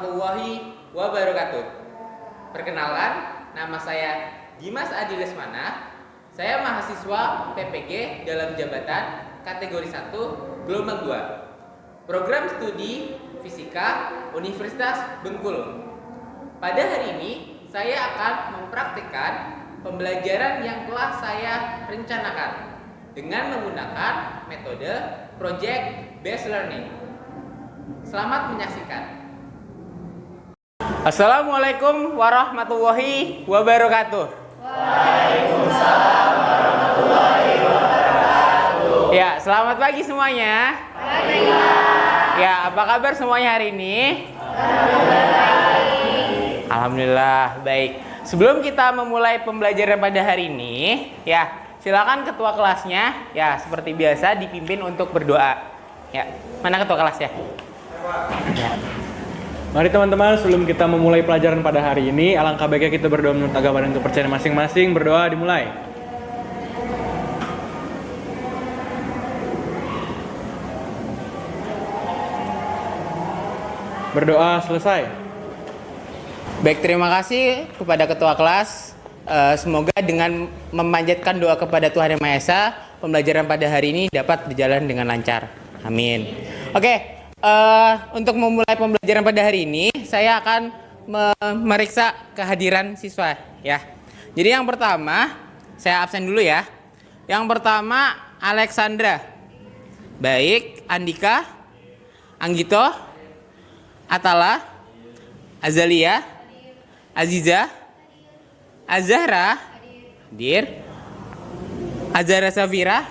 warahmatullahi wabarakatuh. Perkenalkan, nama saya Dimas Adi Lesmana. Saya mahasiswa PPG dalam jabatan kategori 1 gelombang 2. Program studi Fisika Universitas Bengkulu. Pada hari ini, saya akan mempraktikkan pembelajaran yang telah saya rencanakan dengan menggunakan metode Project Based Learning. Selamat menyaksikan. Assalamualaikum warahmatullahi wabarakatuh. Waalaikumsalam warahmatullahi wabarakatuh. Ya, selamat pagi semuanya. Pagi. Ya, apa kabar semuanya hari ini? Baik. Alhamdulillah, baik. Sebelum kita memulai pembelajaran pada hari ini, ya, silakan ketua kelasnya, ya, seperti biasa dipimpin untuk berdoa. Ya, mana ketua kelasnya? Ya. Mari teman-teman, sebelum kita memulai pelajaran pada hari ini, alangkah baiknya kita berdoa menurut agama dan kepercayaan masing-masing. Berdoa dimulai. Berdoa selesai. Baik, terima kasih kepada ketua kelas. Semoga dengan memanjatkan doa kepada Tuhan Yang Maha Esa, pembelajaran pada hari ini dapat berjalan dengan lancar. Amin. Oke. Untuk memulai pembelajaran pada hari ini, saya akan memeriksa kehadiran siswa, ya. Jadi yang pertama, saya absen dulu ya. Yang pertama, Alexandra. Baik, Andika, Anggito, Atala, Azalia, Aziza, Azahra, Dir, Azahra Safira,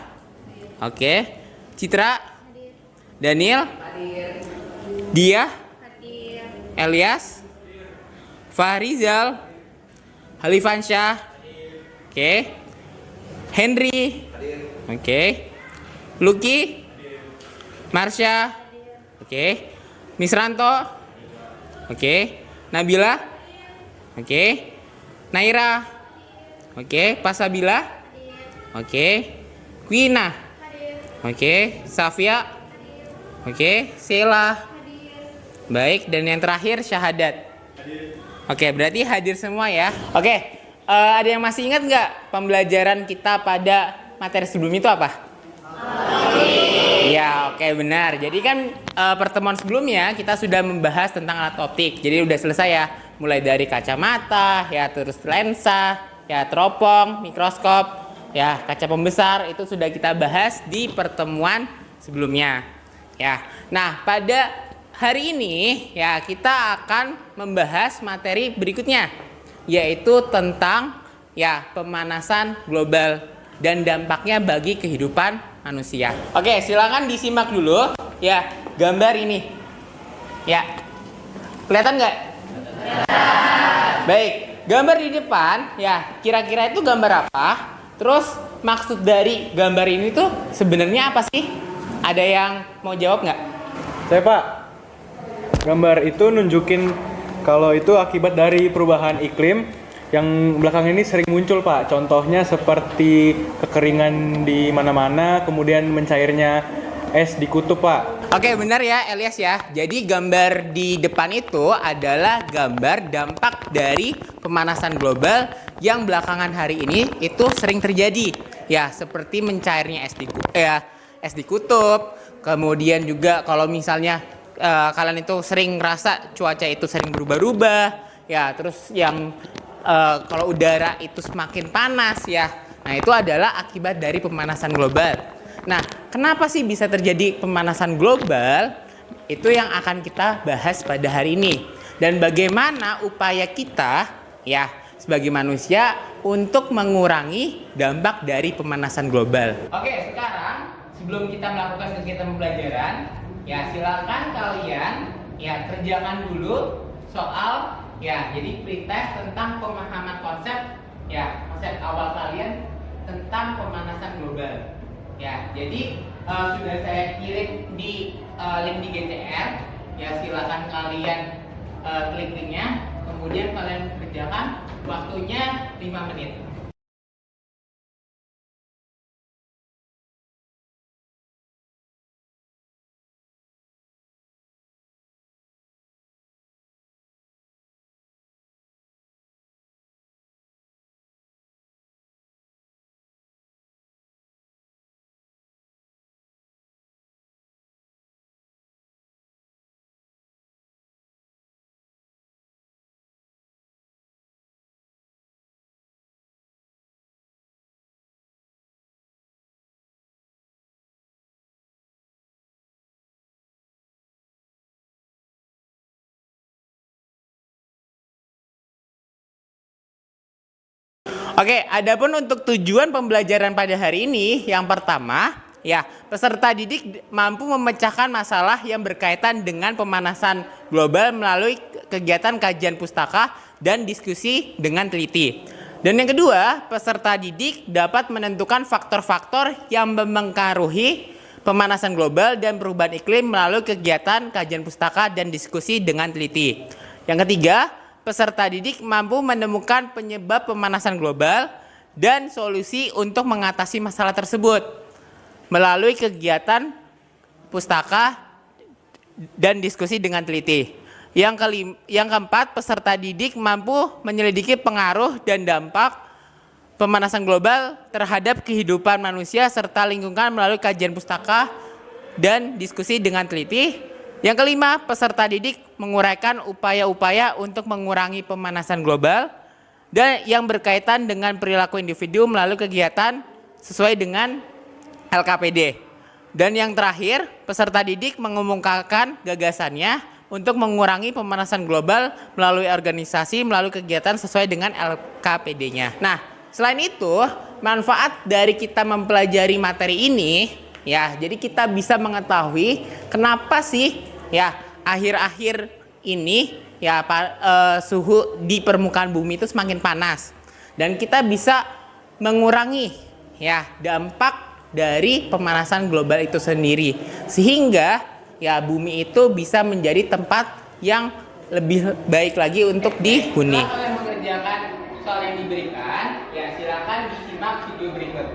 oke, Citra, Daniel, Dia, Elias, Fahrizal, Halifansyah, oke, Henry, oke, Lucky, Marsha, oke, Misranto, oke, Nabila, oke, Naira, oke, Pasabila, oke, Quina, oke, Safia, oke, Sheila. Baik, dan yang terakhir Syahadat. Oke, berarti hadir semua ya. Oke, ada yang masih ingat nggak pembelajaran kita pada materi sebelum itu apa? Iya, oke, benar. Jadi kan pertemuan sebelumnya kita sudah membahas tentang alat optik. Jadi udah selesai ya. Mulai dari kacamata, ya terus lensa, ya teropong, mikroskop, ya kaca pembesar, itu sudah kita bahas di pertemuan sebelumnya. Ya. Nah, pada hari ini ya kita akan membahas materi berikutnya, yaitu tentang ya pemanasan global dan dampaknya bagi kehidupan manusia. Oke, silakan disimak dulu ya gambar ini. Ya. Kelihatan nggak? Baik, gambar di depan ya kira-kira itu gambar apa? Terus maksud dari gambar ini tuh sebenarnya apa sih? Ada yang mau jawab nggak? Saya Pak, gambar itu nunjukin kalau itu akibat dari perubahan iklim yang belakang ini sering muncul Pak. Contohnya seperti kekeringan di mana-mana, kemudian mencairnya es di kutub Pak. Oke, benar ya Elias ya. Jadi gambar di depan itu adalah gambar dampak dari pemanasan global yang belakangan hari ini itu sering terjadi. Ya, seperti mencairnya es di kutub. Kemudian juga kalau misalnya kalian itu sering ngerasa cuaca itu sering berubah-ubah. Ya, terus yang kalau udara itu semakin panas ya. Nah, itu adalah akibat dari pemanasan global. Nah, kenapa sih bisa terjadi pemanasan global? Itu yang akan kita bahas pada hari ini. Dan bagaimana upaya kita ya sebagai manusia untuk mengurangi dampak dari pemanasan global. Oke, sekarang sebelum kita melakukan kegiatan pembelajaran, ya silakan kalian ya kerjakan dulu soal ya, jadi pretest tentang pemahaman konsep awal kalian tentang pemanasan global. Ya, jadi sudah saya kirim di link di GTR. Ya, silakan kalian klik linknya, kemudian kalian kerjakan, waktunya 5 menit. Oke, adapun untuk tujuan pembelajaran pada hari ini, yang pertama, ya, peserta didik mampu memecahkan masalah yang berkaitan dengan pemanasan global melalui kegiatan kajian pustaka dan diskusi dengan teliti. Dan yang kedua, peserta didik dapat menentukan faktor-faktor yang mempengaruhi pemanasan global dan perubahan iklim melalui kegiatan kajian pustaka dan diskusi dengan teliti. Yang ketiga, peserta didik mampu menemukan penyebab pemanasan global dan solusi untuk mengatasi masalah tersebut melalui kegiatan pustaka dan diskusi dengan teliti. Yang keempat, peserta didik mampu menyelidiki pengaruh dan dampak pemanasan global terhadap kehidupan manusia serta lingkungan melalui kajian pustaka dan diskusi dengan teliti. Yang kelima, peserta didik menguraikan upaya-upaya untuk mengurangi pemanasan global dan yang berkaitan dengan perilaku individu melalui kegiatan sesuai dengan LKPD. Dan yang terakhir, peserta didik mengumumkakan gagasannya untuk mengurangi pemanasan global melalui organisasi melalui kegiatan sesuai dengan LKPD-nya. Nah, selain itu, manfaat dari kita mempelajari materi ini, ya, jadi kita bisa mengetahui kenapa sih ya akhir-akhir ini ya suhu di permukaan bumi itu semakin panas, dan kita bisa mengurangi ya dampak dari pemanasan global itu sendiri, sehingga ya bumi itu bisa menjadi tempat yang lebih baik lagi untuk dihuni. Setelah kalian mengerjakan soal yang diberikan, ya silakan disimak video berikut.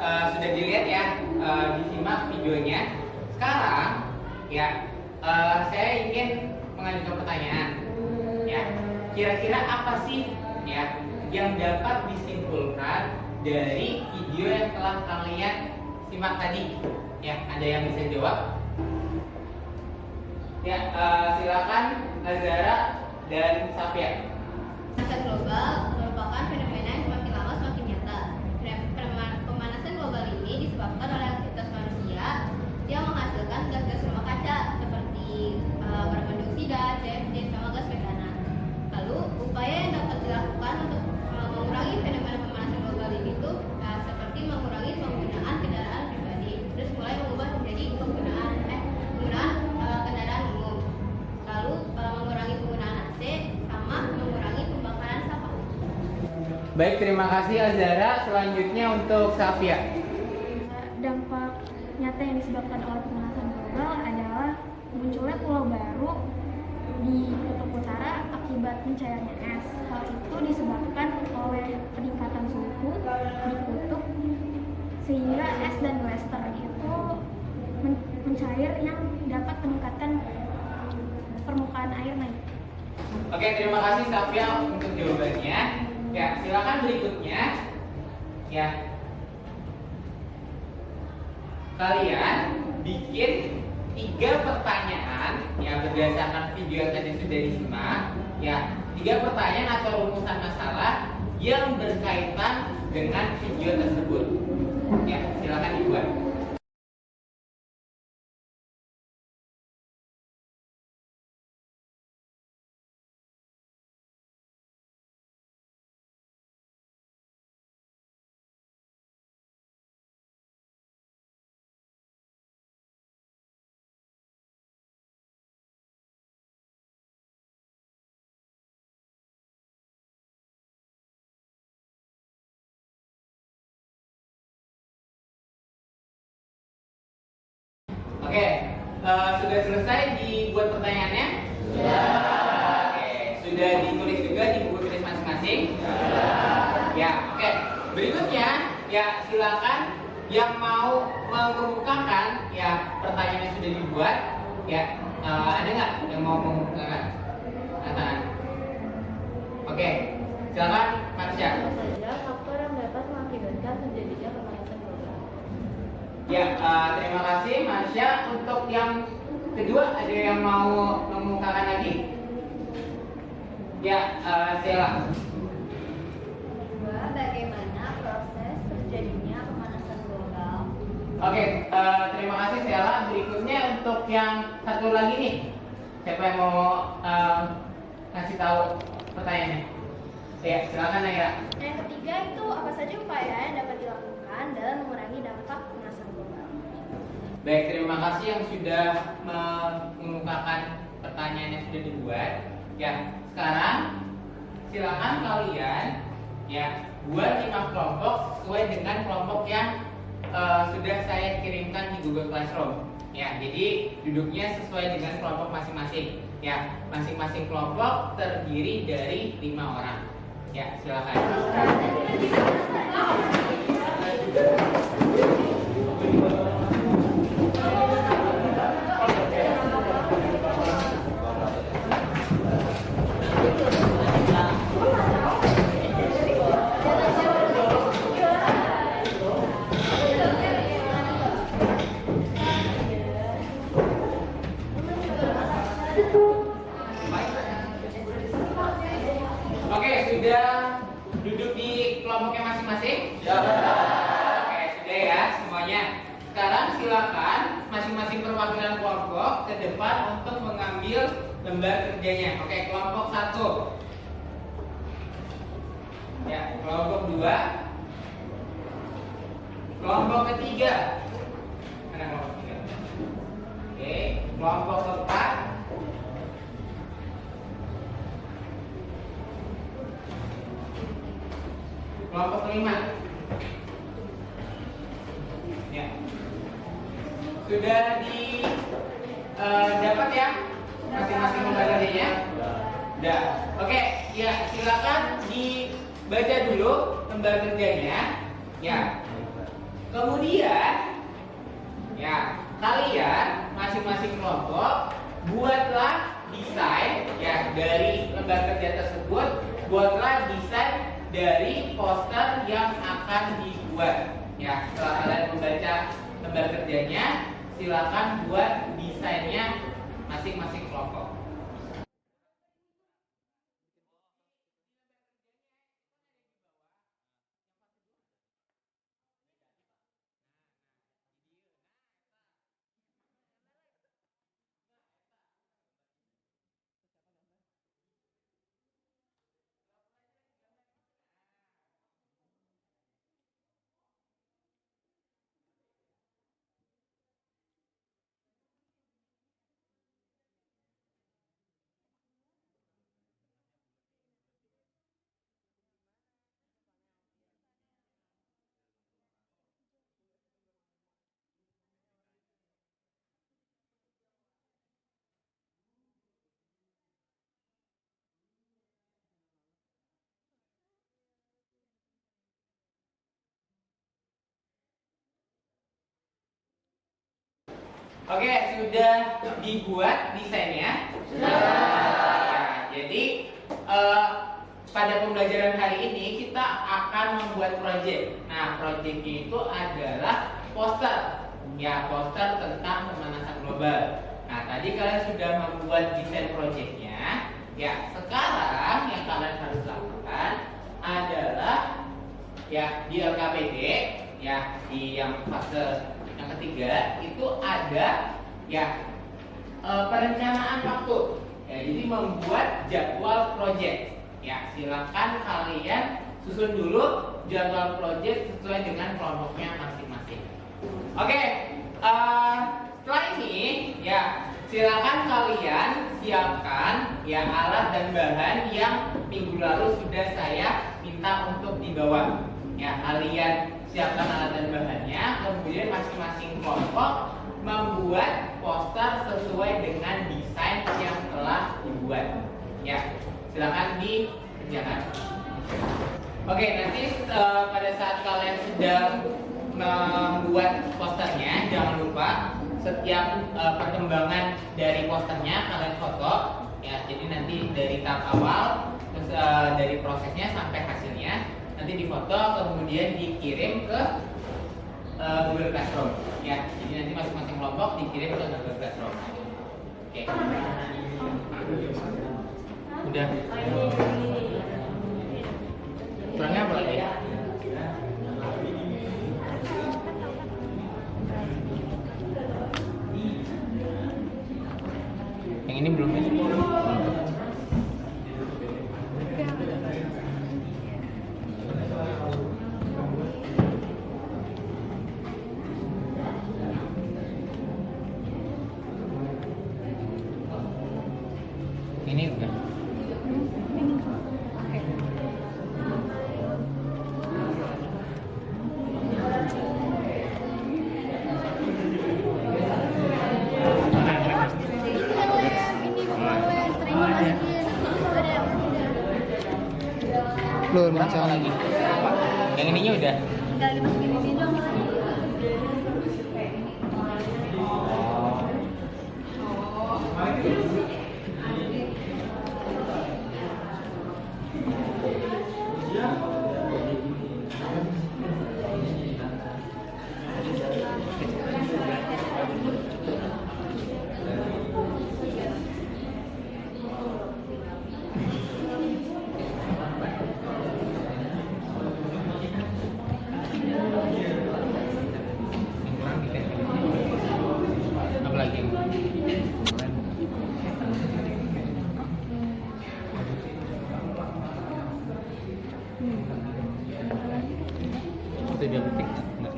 Sudah dilihat ya, disimak videonya. Sekarang ya saya ingin mengajukan pertanyaan. Ya, kira-kira apa sih ya yang dapat disimpulkan dari video yang telah kalian simak tadi? Ya, ada yang bisa jawab? Ya, silakan Azara dan Safia. Pemanasan global merupakan fenomena yang semakin lama semakin nyata. Pemanasan global ini disebabkan oleh aktivitas manusia yang menghasilkan gas-gas rumah kaca seperti karbon dioksida, CFC, sama gas metana. Lalu, upaya yang dapat dilakukan untuk mengurangi fenomena pemanasan global ini tuh seperti mengurangi penggunaan kendaraan pribadi, terus mulai mengubah menjadi penggunaan kendaraan umum. Lalu mengurangi penggunaan AC sama mengurangi pembakaran sampah. Baik, terima kasih Azara. Selanjutnya untuk Safia. Dampak nyata yang disebabkan oleh pemanasan global adalah munculnya pulau baru di kutub utara akibat mencairnya es. Hal itu disebabkan oleh peningkatan suhu di kutub, sehingga es dan wester itu mencair yang dapat meningkatkan permukaan air naik. Oke, terima kasih Safia untuk jawabannya. Ya, silakan berikutnya. Ya. Kalian bikin 3 pertanyaan ya berdasarkan video yang tadi sudah disimak. Ya, 3 pertanyaan atau rumusan masalah yang berkaitan dengan video tersebut. Ya, silakan dibuat. Oke, sudah selesai dibuat pertanyaannya? Sudah. Oke, sudah ditulis juga di buku tulis masing-masing? Sudah. Ya, oke. Berikutnya, ya silakan yang mau mengemukakan ya pertanyaan yang sudah dibuat. Ya, ada nggak yang mau mengemukakan? Tangan. Oke, silakan Marsha. Saja faktor yang dapat mengakibatkan terjadinya pemanasan global. Ya, terima kasih Marsha. Untuk yang kedua ada yang mau mengemukakan lagi? Ya, Sheila. Kedua, bagaimana proses terjadinya pemanasan global? Oke, terima kasih Sheila. Berikutnya untuk yang satu lagi nih, siapa yang mau kasih tahu pertanyaannya? Ya, silakan Naira. Yang ketiga itu apa saja upaya yang dapat dilakukan dalam mengurangi dampak pemanasan global? Baik, terima kasih yang sudah mengemukakan pertanyaan yang sudah dibuat. Ya, sekarang silakan kalian ya buat 5 kelompok sesuai dengan kelompok yang sudah saya kirimkan di Google Classroom. Ya, jadi duduknya sesuai dengan kelompok masing-masing. Ya, masing-masing kelompok terdiri dari 5 orang. Ya, silakan. Oke, sudah duduk di kelompoknya masing-masing? Sudah. Oke, sudah ya semuanya. Sekarang silakan masing-masing perwakilan kelompok ke depan untuk mengambil lembar kerjanya. Oke, kelompok 1. Ya, kelompok 2. Kelompok ketiga. Mana kelompok ketiga? Oke, kelompok keempat. Kelompok kelima. Ya. Sudah dapat ya masing-masing lembar kerjanya? Sudah. Oke, ya silakan dibaca dulu lembar kerjanya. Ya. Kemudian ya, kalian masing-masing kelompok buatlah desain ya dari lembar kerja tersebut, buatlah desain dari poster yang akan dibuat. Ya, setelah kalian membaca lembar kerjanya, silakan buat desainnya masing-masing kelompok. Oke, sudah dibuat desainnya? Sudah. Ya, jadi pada pembelajaran hari ini kita akan membuat proyek. Nah, proyeknya itu adalah poster. Ya, poster tentang pemanasan global. Nah, tadi kalian sudah membuat desain proyeknya. Ya, sekarang yang kalian harus lakukan adalah ya di LKPD, ya di yang fase yang ketiga itu ada ya perencanaan waktu. Ya, jadi membuat jadwal proyek. Ya, silakan kalian susun dulu jadwal proyek sesuai dengan kelompoknya masing-masing. Oke, setelah ini ya silakan kalian siapkan ya alat dan bahan yang minggu lalu sudah saya minta untuk dibawa. Ya, kalian siapkan alat dan bahannya, kemudian masing-masing kelompok membuat poster sesuai dengan desain yang telah dibuat. Ya, silakan dikerjakan. Oke, nanti pada saat kalian sedang membuat posternya, jangan lupa setiap perkembangan dari posternya kalian foto. Ya, jadi nanti dari tahap awal, terus dari prosesnya sampai hasilnya nanti difoto, kemudian dikirim ke Google Classroom. Ya, jadi nanti masing-masing kelompok dikirim ke Google Classroom. Oke. Udah. Kurangnya apa lagi? Yang ini belum ya? Ini udah. Belum macam lagi. Yang ininya udah. Enggak lagi masukin ini dong. Apa lagi? Itu dia petik. Enggak.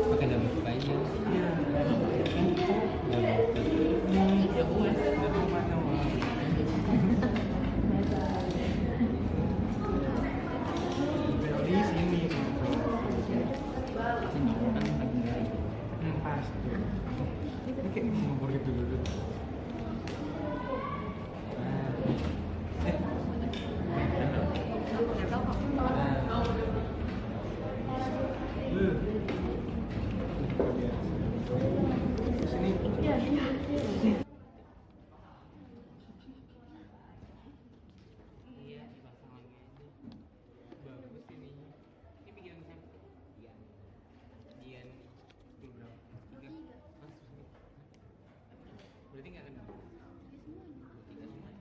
Pakai dalam baju. Di sini. Pas. Ini kayak ngobrol gitu dulu. Iya, dipasang lagi aja. Bagus ini. Ini bikinan siapa? Dian. Dian. Itu berapa? 3. Masuk sini. Berarti nggak kenal? 3 semua.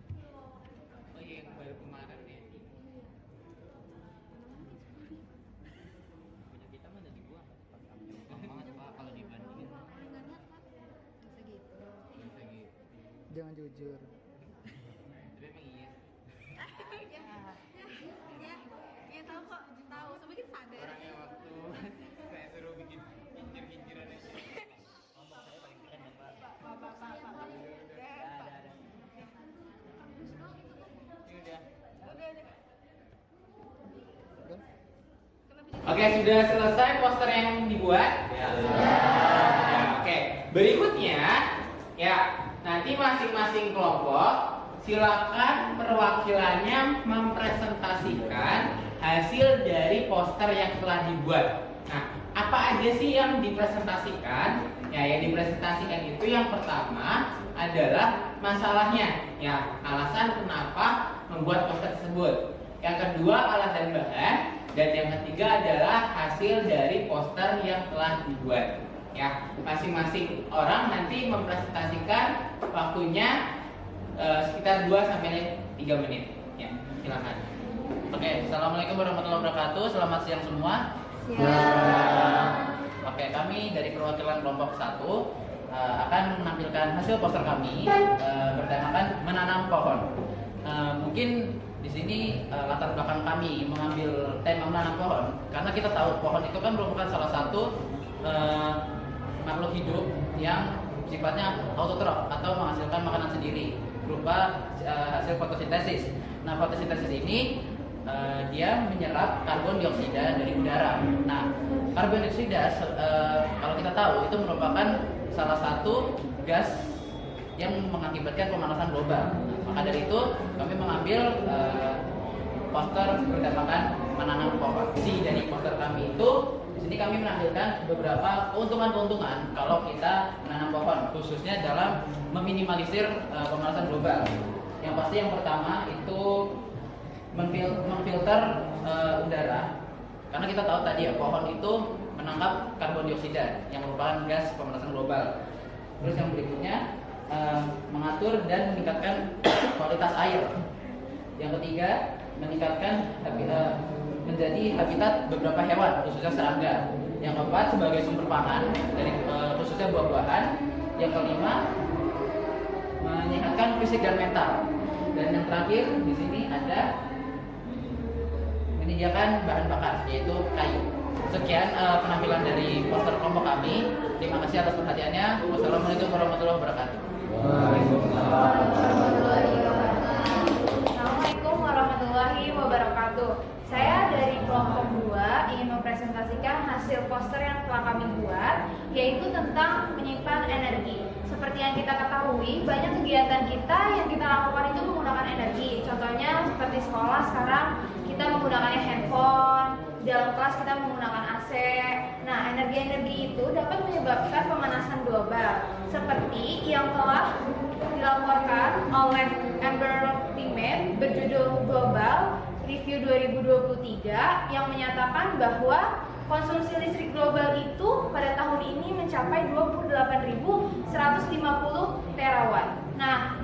Oh iya, yang baru kemarin ya. Punya kita mana dibuang? Gampang banget Pak kalau dibandingin. Bisa gitu. Jangan jujur. Tapi emang iya. Ya tahu kok, tahu. Sebagian sadar. Orangnya waktu saya suruh bikin kincir-kinciran aja. Ngomong saya paling keren ya Pak. Oke, sudah selesai poster yang dibuat? Ya. Oke, berikutnya ya nanti masing-masing kelompok silakan perwakilannya mempresentasikan hasil dari poster yang telah dibuat. Nah, apa aja sih yang dipresentasikan? Ya, yang dipresentasikan itu yang pertama adalah masalahnya, ya, alasan kenapa membuat poster tersebut. Yang kedua, alat dan bahan, dan yang ketiga adalah hasil dari poster yang telah dibuat. Ya, masing-masing orang nanti mempresentasikan waktunya sekitar 2 sampai 3 menit. Ya, silakan. Oke, assalamualaikum warahmatullahi wabarakatuh. Selamat siang semua. Oke, kami dari perwakilan kelompok 1 akan menampilkan hasil poster kami bertemakan menanam pohon. Mungkin di sini latar belakang kami mengambil tema menanam pohon karena kita tahu pohon itu kan merupakan salah satu makhluk hidup yang sifatnya autotrof atau menghasilkan makanan sendiri berupa hasil fotosintesis. Nah, fotosintesis ini dia menyerap karbon dioksida dari udara. Nah, karbon dioksida kalau kita tahu itu merupakan salah satu gas yang mengakibatkan pemanasan global. Maka dari itu kami mengambil poster bertemakan menanam pohon. Isi dari poster kami itu di sini kami menampilkan beberapa keuntungan-keuntungan kalau kita menanam pohon, khususnya dalam meminimalisir pemanasan global. Yang pasti yang pertama itu memfilter udara, karena kita tahu tadi ya pohon itu menangkap karbon dioksida yang merupakan gas pemanasan global. Terus yang berikutnya mengatur dan meningkatkan kualitas air. Yang ketiga meningkatkan menjadi habitat beberapa hewan khususnya serangga. Yang keempat sebagai sumber pangan dari khususnya buah-buahan. Yang kelima menyehatkan fisik dan mental. Dan yang terakhir di sini ada menyediakan bahan bakar yaitu kayu. Sekian penampilan dari poster kelompok kami. Terima kasih atas perhatiannya. Wassalamualaikum warahmatullahi wabarakatuh. Assalamualaikum warahmatullahi wabarakatuh. Saya dari kelompok 2 ingin mempresentasikan hasil poster yang telah kami buat, yaitu tentang menyimpan energi. Seperti yang kita ketahui, banyak kegiatan kita yang kita lakukan itu menggunakan energi. Contohnya seperti sekolah sekarang kita menggunakannya handphone, di dalam kelas kita menggunakan AC. Nah, energi-energi itu dapat menyebabkan pemanasan global, seperti yang telah dilaporkan oleh Amber Teammate berjudul Global Review 2023 yang menyatakan bahwa konsumsi listrik global itu pada tahun ini mencapai 28.150 terawatt. Nah,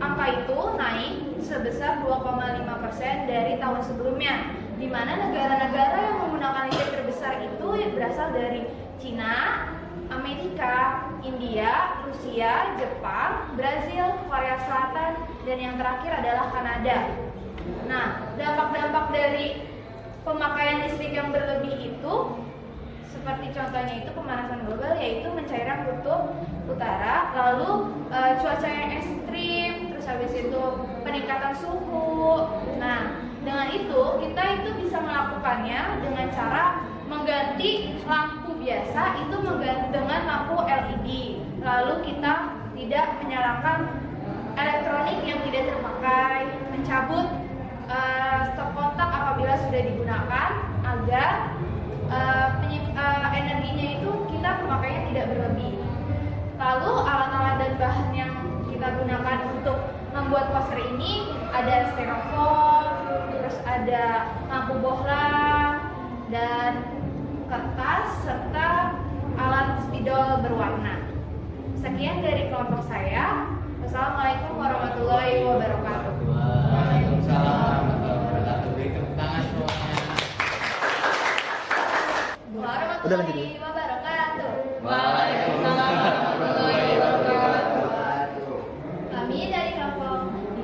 angka itu naik sebesar 2,5% dari tahun sebelumnya, di mana negara-negara yang menggunakan listrik terbesar itu berasal dari Cina, Amerika, India, Rusia, Jepang, Brazil, Korea Selatan, dan yang terakhir adalah Kanada. Nah, dampak-dampak dari pemakaian listrik yang berlebih itu seperti contohnya itu pemanasan global, yaitu mencairan kutub utara, lalu cuaca yang ekstrim, terus habis itu peningkatan suhu. Nah, dengan itu kita itu bisa melakukannya dengan cara mengganti lampu biasa itu mengganti dengan lampu LED. Lalu kita tidak menyalakan elektronik yang tidak terpakai, mencabut stok kontak apabila sudah digunakan agar energinya itu kita pemakaiannya tidak berlebih. Lalu alat-alat dan bahan yang kita gunakan untuk membuat poster ini ada styrofoam, terus ada lampu bohlam dan kertas serta alat spidol berwarna. Sekian dari kelompok saya. Wassalamualaikum warahmatullahi wabarakatuh. Waalaikumsalam warahmatullahi wabarakatuh. Beri tepuk tangan semuanya. Warahmatullahi wabarakatuh. Waalaikumsalam warahmatullahi wabarakatuh. Kami dari kelompok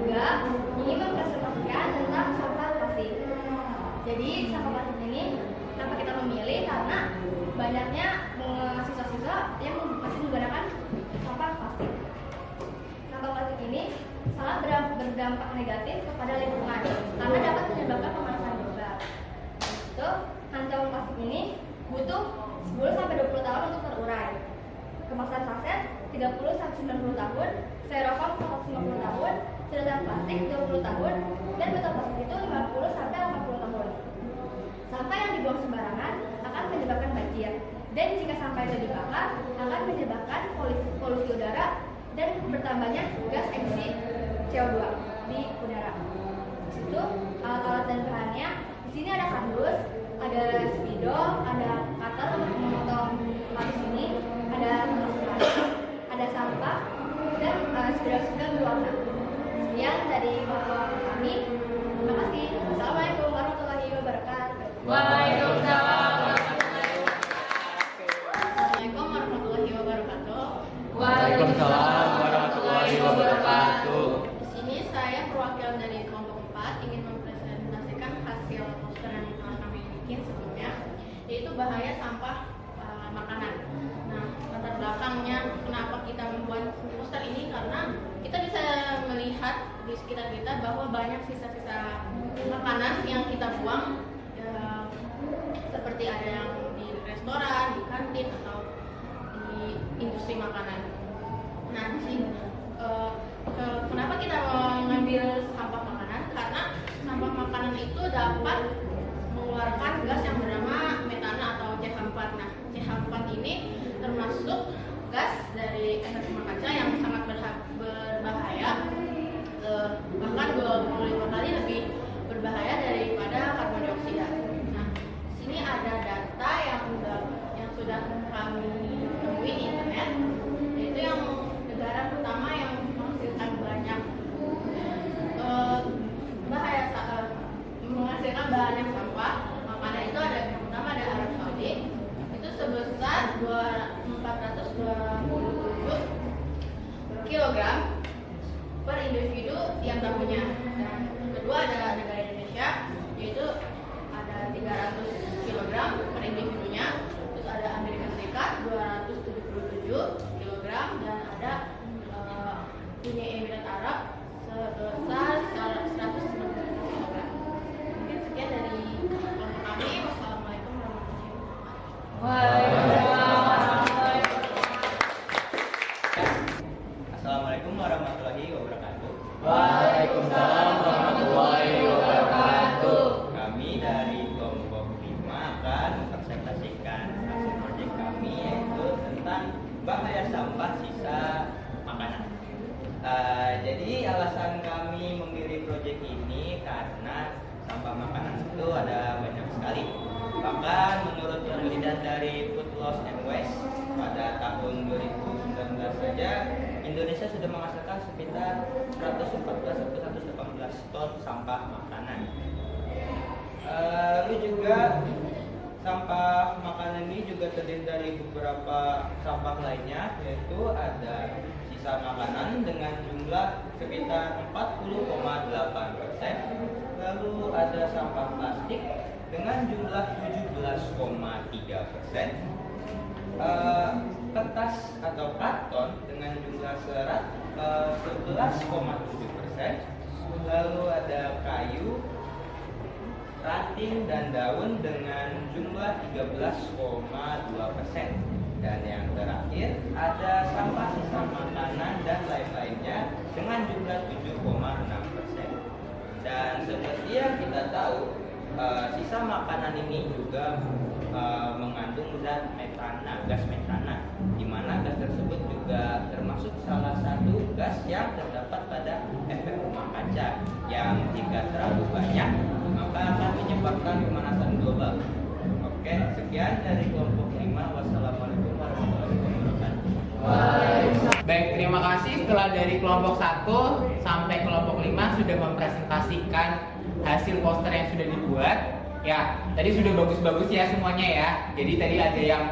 3 ingin mempresentasikan tentang sampah plastik. Jadi sampah plastik ini kenapa kita memilih? Karena banyaknya siswa-siswa yang masih menggunakan sampah plastik. Sampah plastik ini sangat berdampak negatif kepada lingkungan karena dapat menyebabkan pemanasan global. itu kantong plastik ini butuh 10-20 tahun untuk terurai. Kemasan saset 30-90 tahun, styrofoam 150 tahun, sedotan plastik 20 tahun, dan botol plastik itu 50-80 tahun. Sampah yang dibuang sembarangan akan menyebabkan banjir, dan jika sampah itu dibakar akan menyebabkan polusi udara dan bertambahnya gas emisi CO2 di udara. Di situ alat-alat dan bahannya, di sini ada kardus, ada spidol, ada cutter untuk memotong kayu ini, ada kertas, ada sampah, dan spidol-spidol berwarna. Sekian dari kelompok kami. Terima kasih. Assalamualaikum warahmatullahi wabarakatuh. Waalaikumsalam. Assalamualaikum warahmatullahi wabarakatuh. Waalaikumsalam warahmatullahi wabarakatuh. Di sini saya perwakilan dari kelompok 4 ingin mempresentasikan hasil poster yang telah kami bikin sebelumnya, yaitu bahaya sampah makanan. Nah, latar belakangnya kenapa kita membuat poster ini karena kita bisa melihat di sekitar kita bahwa banyak sisa-sisa makanan yang kita buang, seperti ada yang di restoran, di kantin, atau di industri makanan. Nah, di sini kenapa kita mengambil sampah makanan? Karena sampah makanan itu dapat mengeluarkan gas yang bernama metana atau CH4. Nah, CH4 ini termasuk gas dari efek rumah kaca yang sangat berbahaya, bahkan 25 kali lebih berbahaya daripada karbon dioksida. Nah, di sini ada data yang sudah kami temui di internet, yaitu yang negara pertama yang menghasilkan banyak menghasilkan banyak sampah makanan itu ada yang pertama ada Arab Saudi, itu sebesar 427 kilogram per individu tiap tahunnya. Dan kedua ada negara Indonesia, yaitu ada 300 kilogram per individunya. Terus ada Amerika Serikat 277 kilogram, dan ada Uni Emirat Arab sebesar 190 kilogram. Mungkin sekian dari kelompok kami. Wassalamualaikum warahmatullahi wabarakatuh. Assalamualaikum warahmatullahi wabarakatuh. Waalaikumsalam warahmatullahi wabarakatuh. Kami dari kelompok 5 akan mempresentasikan hasil proyek kami, yaitu tentang bahaya sampah sisa makanan. Jadi alasan kami memilih proyek ini karena sampah makanan itu ada banyak sekali. Bahkan menurut penelitian dari Food Loss and Waste pada tahun 2019 saja, Indonesia sudah menghasilkan sekitar 114-118 ton sampah makanan. Lalu juga sampah makanan ini juga terdiri dari beberapa sampah lainnya, yaitu ada sisa makanan dengan jumlah sekitar 40,8%, lalu ada sampah plastik dengan jumlah 17,3%, kertas atau karton dengan jumlah serat 11,7%, lalu ada kayu, ranting dan daun dengan jumlah 13,2%, dan yang terakhir ada sampah sisa makanan dan lain-lainnya dengan jumlah 7,6%. Dan seperti yang kita tahu, sisa makanan ini juga mengandung zat metana, gas metana, di mana gas tersebut juga termasuk salah satu gas yang terdapat pada efek rumah kaca, yang jika terlalu banyak maka akan menyebabkan pemanasan global. Oke, sekian dari kelompok 5. Wassalamualaikum warahmatullahi wabarakatuh. Baik, terima kasih. Setelah dari kelompok 1 sampai kelompok 5 sudah mempresentasikan hasil poster yang sudah dibuat. Ya, tadi sudah bagus-bagus ya semuanya ya. Jadi tadi ada yang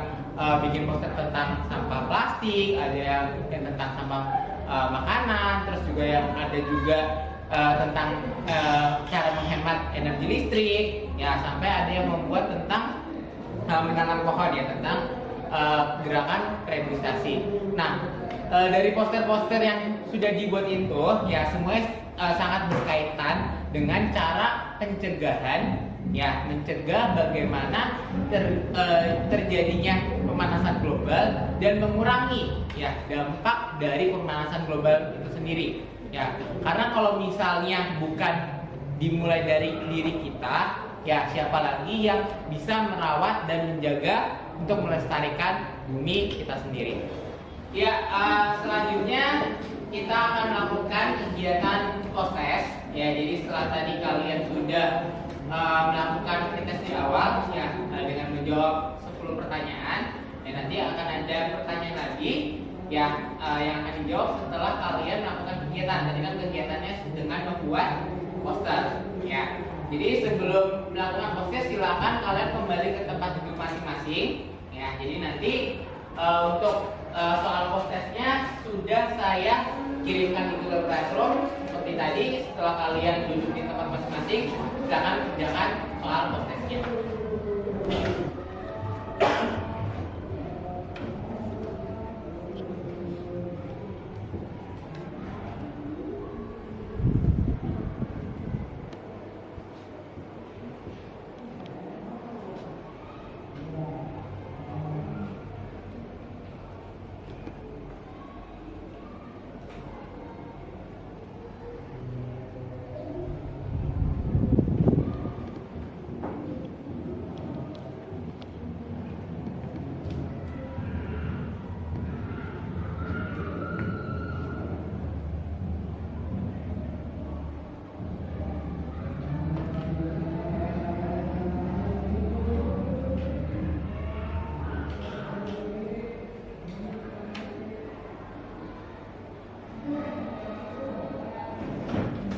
bikin poster tentang sampah plastik, ada yang tentang sampah makanan, terus juga yang ada juga tentang cara menghemat energi listrik, ya, sampai ada yang membuat tentang menanam pohon, ya, tentang gerakan reforestasi. Nah, dari poster-poster yang sudah dibuat itu, ya, semuanya sangat berkaitan dengan cara pencegahan ya mencegah bagaimana terjadinya pemanasan global dan mengurangi ya dampak dari pemanasan global itu sendiri ya. Karena kalau misalnya bukan dimulai dari diri kita, ya siapa lagi yang bisa merawat dan menjaga untuk melestarikan bumi kita sendiri. Ya, selanjutnya kita akan melakukan kegiatan post-test ya. Jadi setelah tadi kalian sudah melakukan pretest di awal ya dengan menjawab 10 pertanyaan, ya nanti akan ada pertanyaan lagi ya yang akan dijawab setelah kalian melakukan kegiatan. Tadi kan kegiatannya dengan membuat poster ya. Jadi sebelum melakukan poster silakan kalian kembali ke tempat duduk masing-masing ya. Jadi nanti untuk soal posternya sudah saya kirimkan di Google Classroom seperti tadi. Setelah kalian duduk di tempat masing-masing silakan kerjakan soal posternya.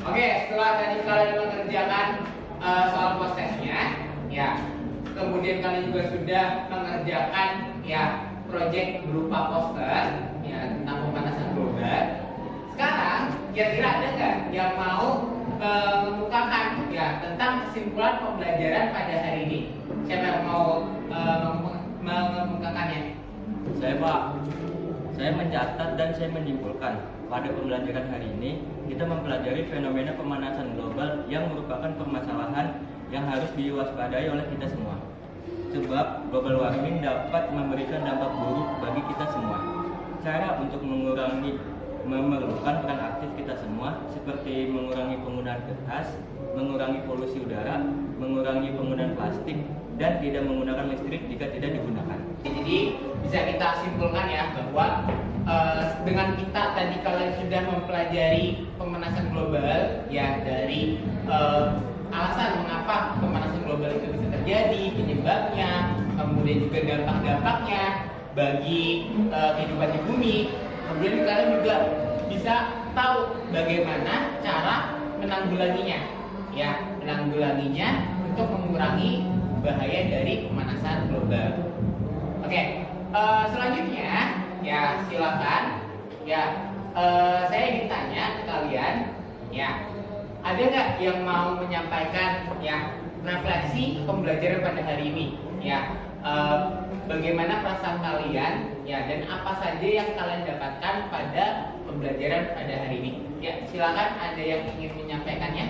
Oke, setelah tadi kalian mengerjakan soal post-testnya, ya, kemudian kalian juga sudah mengerjakan ya proyek berupa poster ya tentang pemanasan global. Sekarang kira-kira ada nggak yang mau mengemukakan ya tentang kesimpulan pembelajaran pada hari ini? Siapa yang mau mengemukakannya? Saya Pak, saya mencatat dan saya menyimpulkan pada pembelajaran hari ini kita mempelajari fenomena pemanasan global yang merupakan permasalahan yang harus diwaspadai oleh kita semua. Sebab global warming dapat memberikan dampak buruk bagi kita semua. Cara untuk mengurangi memerlukan peran aktif kita semua seperti mengurangi penggunaan kertas, mengurangi polusi udara, mengurangi penggunaan plastik, dan tidak menggunakan listrik jika tidak digunakan. Jadi bisa kita simpulkan ya bahwa dengan kita tadi kalian sudah mempelajari pemanasan global ya dari alasan mengapa pemanasan global itu bisa terjadi, penyebabnya, kemudian juga dampak-dampaknya bagi kehidupan di bumi. Kemudian kalian juga bisa tahu bagaimana cara menanggulanginya ya, menanggulanginya untuk mengurangi bahaya dari pemanasan global. Oke, selanjutnya ya silakan ya saya ingin tanya ke kalian ya, ada nggak yang mau menyampaikan ya refleksi pembelajaran pada hari ini ya, bagaimana perasaan kalian ya dan apa saja yang kalian dapatkan pada pembelajaran pada hari ini ya. Silakan, ada yang ingin menyampaikannya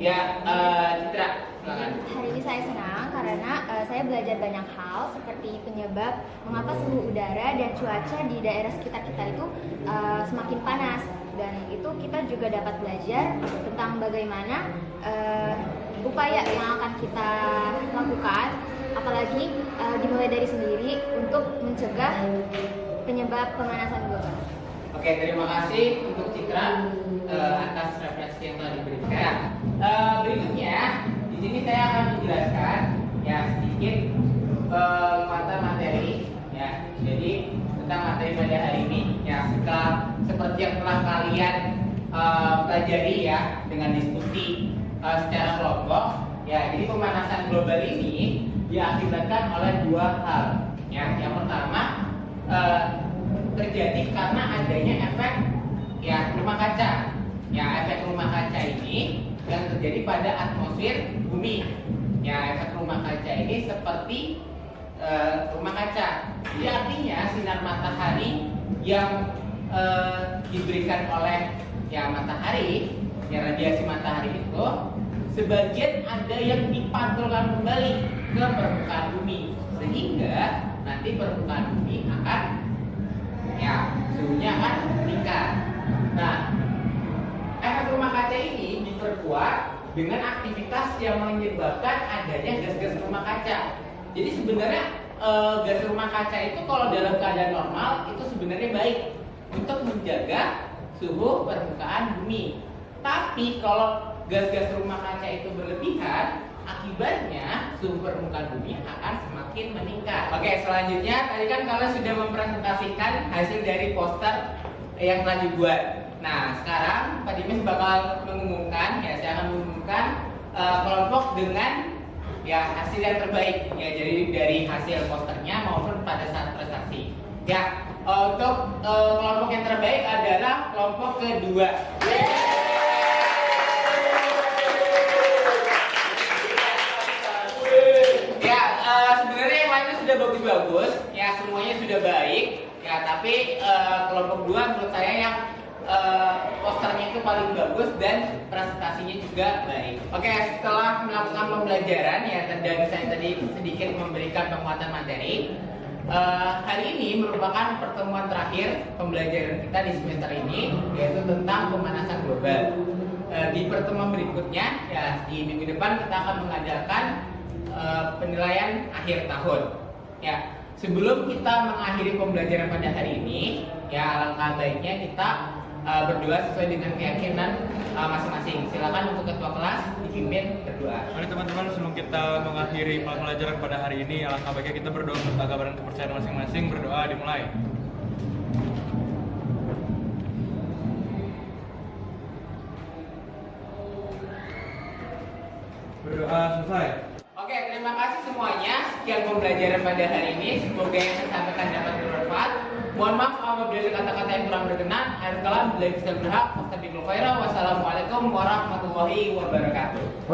ya. Citra, silakan. Hari ini saya senang karena saya belajar banyak hal seperti penyebab mengapa suhu udara dan cuaca di daerah sekitar kita itu semakin panas, dan itu kita juga dapat belajar tentang bagaimana upaya yang akan kita lakukan, apalagi dimulai dari sendiri untuk mencegah penyebab pemanasan global. Oke, terima kasih untuk Citra atas referensi yang telah diberikan. Berikutnya, di sini saya akan menjelaskan ya sedikit mata materi ya. Jadi tentang materi pada hari ini ya, seperti yang telah kalian pelajari ya dengan diskusi secara kelompok ya. Jadi pemanasan global ini diakibatkan oleh dua hal ya. Yang pertama terjadi karena adanya efek ya rumah kaca. Ya, efek rumah kaca ini yang terjadi pada atmosfer bumi. Ya, efek rumah kaca ini seperti rumah kaca. Jadi artinya sinar matahari yang diberikan oleh ya matahari ya radiasi matahari itu sebagian ada yang dipantulkan kembali ke permukaan bumi, sehingga nanti permukaan bumi akan suhunya akan meningkat. Nah, efek rumah kaca ini diperkuat dengan aktivitas yang menyebabkan adanya gas-gas rumah kaca. Jadi sebenarnya gas rumah kaca itu kalau dalam keadaan normal itu sebenarnya baik untuk menjaga suhu permukaan bumi. Tapi kalau gas-gas rumah kaca itu berlebihan, akibatnya suhu permukaan bumi akan semakin meningkat. Oke, selanjutnya tadi kan kalian sudah mempresentasikan hasil dari poster yang telah dibuat. Nah, sekarang Pak Dimas bakal mengumumkan, saya akan mengumumkan kelompok dengan hasil yang terbaik, jadi dari hasil posternya maupun pada saat prestasi. Untuk kelompok yang terbaik adalah kelompok kedua. Sebenarnya yang lainnya sudah bagus-bagus, semuanya sudah baik, tapi kelompok dua menurut saya yang posternya itu paling bagus dan presentasinya juga baik. Oke, setelah melakukan pembelajaran dan saya tadi sedikit memberikan penguatan materi, hari ini merupakan pertemuan terakhir pembelajaran kita di semester ini, yaitu tentang pemanasan global. Di pertemuan berikutnya, di minggu depan kita akan mengadakan penilaian akhir tahun. Sebelum kita mengakhiri pembelajaran pada hari ini, alangkah baiknya kita berdoa sesuai dengan keyakinan masing-masing. Silakan untuk ketua kelas dipimpin berdoa. Mari teman-teman, sebelum kita mengakhiri pembelajaran pada hari ini, alangkah baiknya kita berdoa untuk agama dan kepercayaan masing-masing. Berdoa dimulai. Berdoa selesai. Oke, terima kasih semuanya. Sekian pembelajaran pada hari ini. Semoga yang saya sampaikan dapat bermanfaat. Mohon maaf apabila ada kata-kata yang kurang berkenan. Akhir kalam, bila bisa berhak. Wassalamualaikum warahmatullahi wabarakatuh.